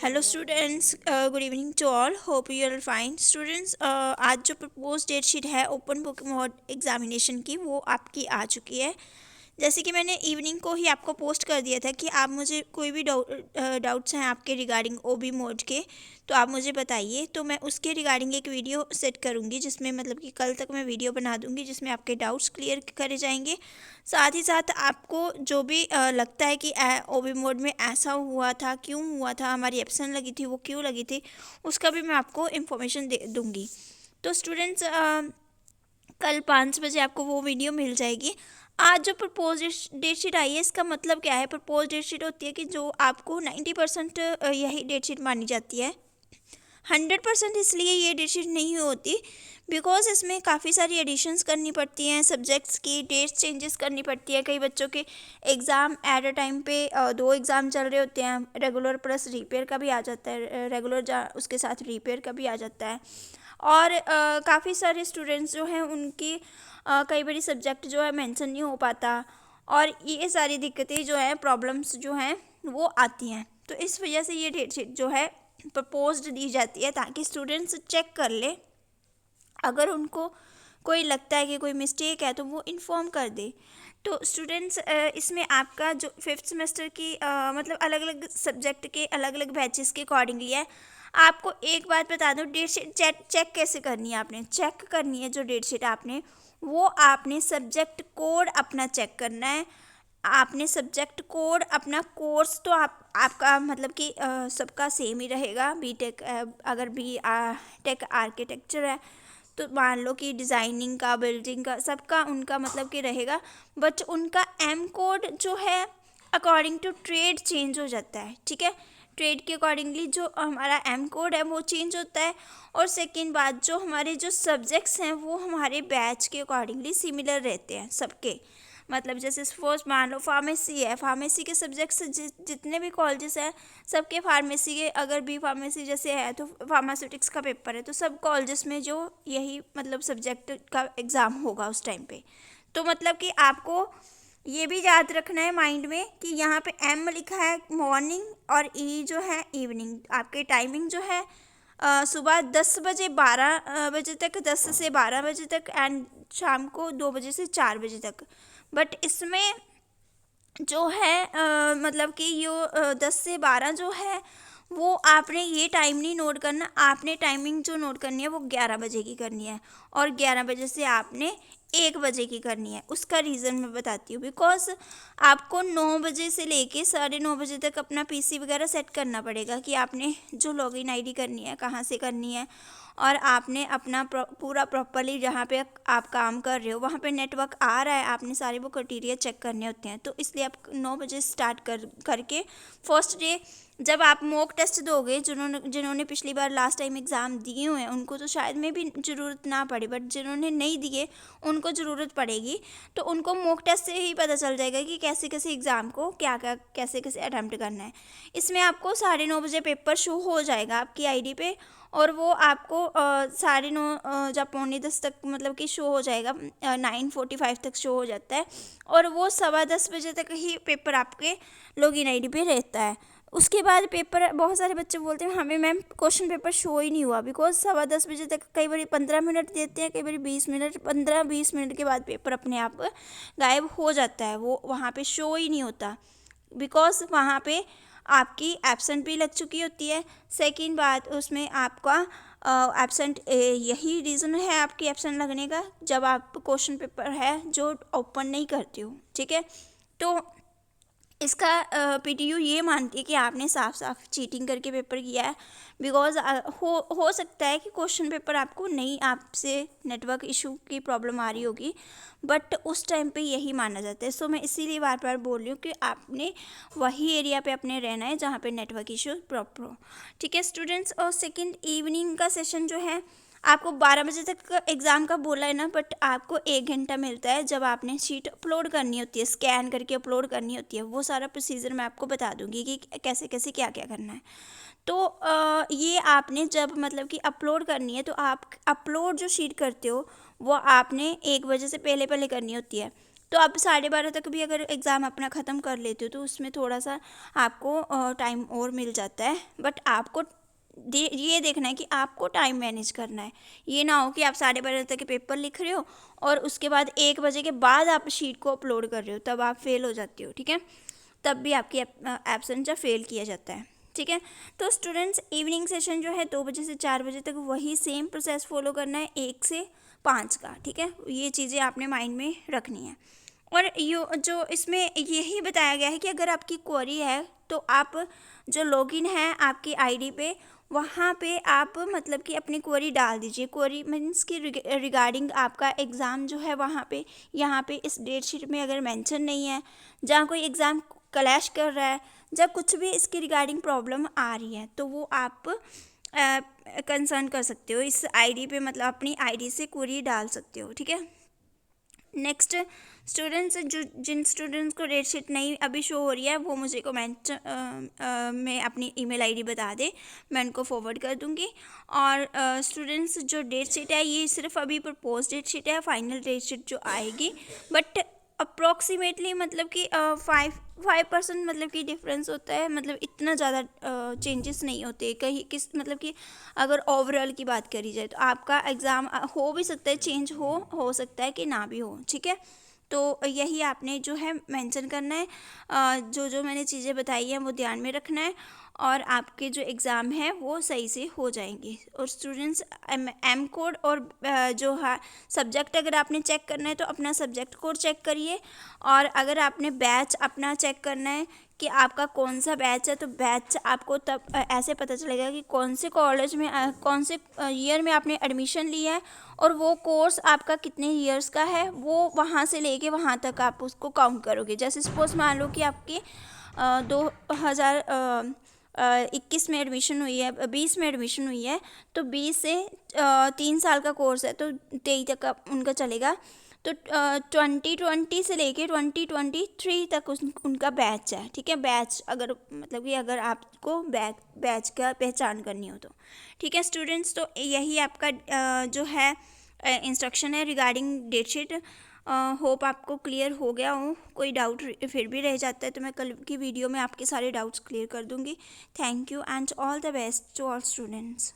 Hello students, good evening to all. Hope you are fine. Students, आज जो propose date sheet है open book mode examination की वो आपकी आ चुकी है. जैसे कि मैंने इवनिंग को ही आपको पोस्ट कर दिया था कि आप मुझे कोई भी डाउट्स हैं आपके रिगार्डिंग ओबी मोड के, तो आप मुझे बताइए. तो मैं उसके रिगार्डिंग एक वीडियो सेट करूँगी जिसमें मतलब कि कल तक मैं वीडियो बना दूँगी जिसमें आपके डाउट्स क्लियर करे जाएंगे. साथ ही साथ आपको जो भी लगता है कि ओबी मोड में ऐसा हुआ था, क्यों हुआ था, हमारी एब्सेंट लगी थी, वो क्यों लगी थी, उसका भी मैं आपको इन्फॉर्मेशन दे दूँगी. तो स्टूडेंट्स, कल 5 बजे आपको वो वीडियो मिल जाएगी. आज जो प्रपोज डेट शीट आई है इसका मतलब क्या है. प्रपोज डेट शीट होती है कि जो आपको 90% यही डेट शीट मानी जाती है. 100% इसलिए ये डेट शीट नहीं होती बिकॉज इसमें काफ़ी सारी एडिशंस करनी पड़ती हैं, सब्जेक्ट्स की डेट्स चेंजेस करनी पड़ती है. कई बच्चों के एग्ज़ाम एट अ टाइम पे 2 एग्ज़ाम चल रहे होते हैं. रेगुलर प्लस रिपेयर का भी आ जाता है, रेगुलर उसके साथ रिपेयर का भी आ जाता है. और काफ़ी सारे स्टूडेंट्स जो हैं उनकी कई बारी सब्जेक्ट जो है मेंशन नहीं हो पाता, और ये सारी दिक्कतें जो हैं, प्रॉब्लम्स जो हैं वो आती हैं. तो इस वजह से ये डेट शीट जो है प्रपोज्ड दी जाती है ताकि स्टूडेंट्स चेक कर ले. अगर उनको कोई लगता है कि कोई मिस्टेक है तो वो इन्फॉर्म कर दे. तो स्टूडेंट्स, इसमें आपका जो 5th सेमेस्टर की मतलब अलग अलग सब्जेक्ट के अलग अलग बैचेस के अकॉर्डिंगली है. आपको एक बात बता दूं, डेट शीट चेक कैसे करनी है. आपने चेक करनी है जो डेट शीट आपने, वो आपने सब्जेक्ट कोड अपना चेक करना है. आपने सब्जेक्ट कोड अपना कोर्स तो आपका मतलब कि सबका सेम ही रहेगा. बीटेक, अगर बी टेक आर्किटेक्चर है तो मान लो कि डिज़ाइनिंग का, बिल्डिंग का, सबका उनका मतलब कि रहेगा. बट उनका एम कोड जो है अकॉर्डिंग टू ट्रेड चेंज हो जाता है. ठीक है, ट्रेड के अकॉर्डिंगली जो हमारा एम कोड है वो चेंज होता है. और सेकेंड बात, जो हमारे जो सब्जेक्ट्स हैं वो हमारे बैच के अकॉर्डिंगली सिमिलर रहते हैं सबके. मतलब जैसे सपोज मान लो फार्मेसी है, फार्मेसी के सब्जेक्ट्स जितने भी कॉलेजेस हैं सबके फार्मेसी के, अगर बी फार्मेसी जैसे है तो फार्मास्यूटिक्स का पेपर है, तो सब कॉलेजेस में जो यही मतलब सब्जेक्ट का एग्ज़ाम होगा उस टाइम पे. तो मतलब कि आपको ये भी याद रखना है माइंड में कि यहाँ पे एम लिखा है मॉर्निंग और ई जो है इवनिंग. आपके टाइमिंग जो है सुबह 10 बजे 12 बजे तक, 10 से 12 बजे तक, एंड शाम को 2 बजे से 4 बजे तक. बट इसमें जो है मतलब कि यो 10 से 12 जो है वो आपने ये टाइम नहीं नोट करना. आपने टाइमिंग जो नोट करनी है वो 11 बजे की करनी है, और 11 बजे से आपने 1 बजे की करनी है. उसका रीज़न मैं बताती हूँ. बिकॉज आपको 9 बजे से लेके 9:30 बजे तक अपना पीसी वगैरह सेट करना पड़ेगा कि आपने जो लॉगिन आईडी करनी है कहाँ से करनी है, और आपने अपना पूरा प्रॉपरली जहाँ पे आप काम कर रहे हो वहाँ पे नेटवर्क आ रहा है, आपने सारे वो क्राइटेरिया चेक करने होते हैं. तो इसलिए आप 9 बजे स्टार्ट करके फर्स्ट डे जब आप मॉक टेस्ट दोगे, जिन्होंने पिछली बार लास्ट टाइम एग्ज़ाम दिए हुए हैं उनको तो शायद में भी ज़रूरत ना पड़े, बट जिन्होंने नहीं दिए उनको ज़रूरत पड़ेगी. तो उनको मॉक टेस्ट से ही पता चल जाएगा कि कैसे कैसे एग्ज़ाम को क्या क्या कैसे कैसे अटैम्प्ट करना है. इसमें आपको 9:30 बजे पेपर शो हो जाएगा आपकी आईडी पे, और वो आपको 9:30 जब 9:45 तक मतलब कि शो हो जाएगा. 9:45 तक शो हो जाता है, और वो 10:15 बजे तक ही पेपर आपके लॉगिन आईडी पे रहता है. उसके बाद पेपर, बहुत सारे बच्चे बोलते हैं हमें मैम क्वेश्चन पेपर शो ही नहीं हुआ, बिकॉज 10:15 बजे तक कई बार 15 मिनट देते हैं, कई बार 20 मिनट, 15-20 मिनट के बाद पेपर अपने आप गायब हो जाता है, वो वहाँ पे शो ही नहीं होता. बिकॉज वहाँ पे आपकी एब्सेंट भी लग चुकी होती है. सेकंड बात, उसमें आपका एब्सेंट यही रीज़न है आपकी एब्सेंट लगने का जब आप क्वेश्चन पेपर है जो ओपन नहीं करते हो. ठीक है, तो इसका पीटीयू ये मानती है कि आपने साफ साफ चीटिंग करके पेपर किया है. बिकॉज हो सकता है कि क्वेश्चन पेपर आपको नहीं, आपसे नेटवर्क इशू की प्रॉब्लम आ रही होगी, बट उस टाइम पे यही माना जाता है. सो मैं इसीलिए बार बार बोल रही हूँ कि आपने वही एरिया पे अपने रहना है जहाँ पे नेटवर्क इशू प्रॉपर हो. ठीक है स्टूडेंट्स, और सेकेंड इवनिंग का सेशन जो है आपको 12 बजे तक एग्ज़ाम का बोला है ना, बट आपको 1 घंटा मिलता है जब आपने शीट अपलोड करनी होती है, स्कैन करके अपलोड करनी होती है. वो सारा प्रोसीजर मैं आपको बता दूंगी कि कैसे कैसे क्या क्या करना है. तो ये आपने जब मतलब कि अपलोड करनी है तो आप अपलोड जो शीट करते हो वो आपने 1 बजे से पहले पहले करनी होती है. तो आप 12:30 तक भी अगर एग्ज़ाम अपना ख़त्म कर लेते हो तो उसमें थोड़ा सा आपको टाइम और मिल जाता है। बट आपको ये देखना है कि आपको टाइम मैनेज करना है। ये ना हो कि आप 12:30 तक के पेपर लिख रहे हो और उसके बाद 1 बजे के बाद आप शीट को अपलोड कर रहे हो, तब आप फेल हो जाते हो। ठीक है, तब भी आपकी एब्सेंट या फेल किया जाता है। ठीक है, तो स्टूडेंट्स इवनिंग सेशन जो है 2 बजे से 4 बजे तक वही सेम प्रोसेस फॉलो करना है 1 से 5 का। ठीक है, ये चीज़ें आपने माइंड में रखनी है। और यो जो इसमें यही बताया गया है कि अगर आपकी क्वेरी है तो आप जो लॉगिन है आपकी आईडी पे, वहाँ पे आप मतलब कि अपनी क्वेरी डाल दीजिए। क्वेरी मीन्स कि रिगार्डिंग आपका एग्ज़ाम जो है वहाँ पे, यहाँ पे इस डेट शीट में अगर मेंशन नहीं है, जहाँ कोई एग्ज़ाम क्लैश कर रहा है, जब कुछ भी इसकी रिगार्डिंग प्रॉब्लम आ रही है तो वो आप कंसर्न कर सकते हो इस आईडी पे, मतलब अपनी आईडी से क्वेरी डाल सकते हो। ठीक है, नेक्स्ट स्टूडेंट्स, जो जिन स्टूडेंट्स को डेट शीट नहीं अभी शो हो रही है वो मुझे कमेंट में अपनी ईमेल आईडी बता दे, मैं उनको फॉरवर्ड कर दूंगी। और स्टूडेंट्स जो डेट शीट है ये सिर्फ अभी प्रपोज डेट शीट है, फाइनल डेट शीट जो आएगी, बट अप्रॉक्सीमेटली मतलब कि 5% मतलब कि डिफरेंस होता है, मतलब इतना ज़्यादा चेंजेस नहीं होते कहीं किस, मतलब कि अगर ओवरऑल की बात करी जाए तो आपका एग्ज़ाम हो भी सकता है, चेंज हो सकता है कि ना भी हो। ठीक है, तो यही आपने जो है मेंशन करना है, जो जो मैंने चीज़ें बताई हैं वो ध्यान में रखना है और आपके जो एग्ज़ाम है वो सही से हो जाएंगे। और स्टूडेंट्स एम कोड और जो है सब्जेक्ट अगर आपने चेक करना है तो अपना सब्जेक्ट कोड चेक करिए। और अगर आपने बैच अपना चेक करना है कि आपका कौन सा बैच है, तो बैच आपको तब ऐसे पता चलेगा कि कौन से कॉलेज में कौन से ईयर में आपने एडमिशन लिया है और वो कोर्स आपका कितने ईयर्स का है, वो वहाँ से लेके वहाँ तक आप उसको काउंट करोगे। जैसे सपोज मान लो कि आपकी 2021 में एडमिशन हुई है, 20 में एडमिशन हुई है, तो 20 से 3 साल का कोर्स है तो 23 तक का उनका चलेगा। तो 2020 से लेके 2023 तक उनका बैच है। ठीक है, बैच अगर मतलब कि अगर आपको बैच का पहचान करनी हो तो। ठीक है स्टूडेंट्स, तो यही आपका जो है इंस्ट्रक्शन है रिगार्डिंग डेट शीट। होप आपको क्लियर हो गया हो। कोई डाउट फिर भी रह जाता है तो मैं कल की वीडियो में आपके सारे डाउट्स क्लियर कर दूंगी। Thank you and all the best to all students.